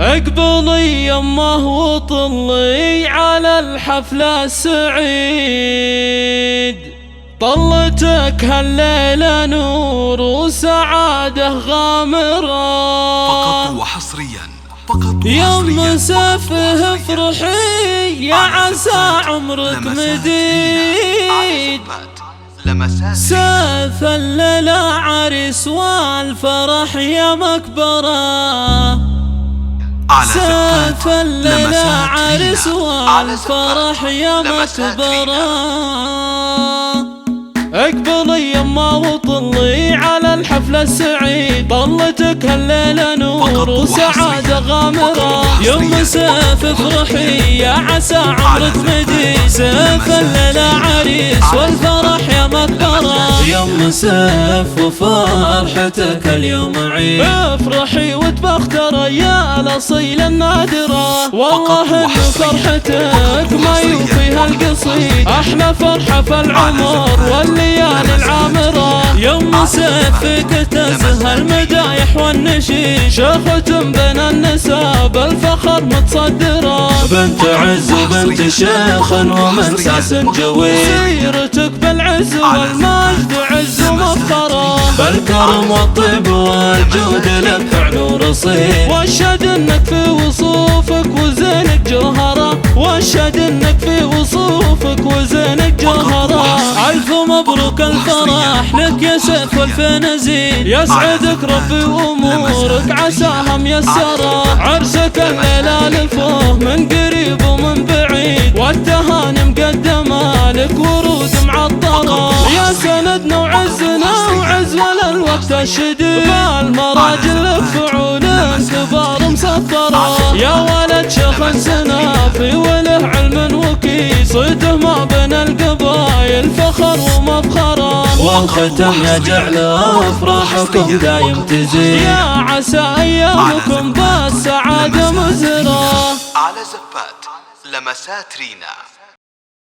اقبلي يمه وطلي على الحفلة السعيد، طلتك هالليلة نور وسعادة غامرة. فقط وحصريا يم سفه افرحي يا عسى عمرك مديد، سيف الليلة عريس والفرح يا مكبرة، سيف الليلة عريس والفرح يا مكبرة. اقبلي يما وطلي على الحفلة السعيد، طلتك هالليلة نور وسعادة غامرة. يم سيف افرحي يا عسى عمرك مديد، سيف الليلة عريس والفرح يا مكبرة. يم سيف وفرحتك اليوم عيد، افرحي وتبختري يا الاصيل النادرة. والله ان فرحتك ما يوفيها القصيد، احلى فرحة في العمر والليالي العامرة. يم سيفك تزهى المدايح والنشيد، شيخة بين النساء بالفخر متصدرة. بنت عز وبنت شيخ ومنساس جويد، سيرتك بالعز والمجد عز ومفخرة. بالكرم والطيب والجود لك فعل ورصيد، واشهد انك في وصوفك وزينك جوهرة، واشهد انك في وصوفك وزينك جوهرة. الف مبروك الفرح لك يا سيف والفين زين، يسعدك ربي وامورك عساها ميسرة. عرسك الليلة للفوه من قريب ومن بعيد، والتهاني مقدمة لك ورود معطرة. يا سندنا وعزنا وعز للوقت الشديد، بالمراجل لك فعول كبار مسطرة. يا ولد شيخ سنافي وله علم وكيد، صيته ما بين القبايل فخر ومفخرة. والختم يجعل افراحكم دايم تزيد، يا عسى ايامكم بالسعادة مزرة. على زفات لمسات رينا.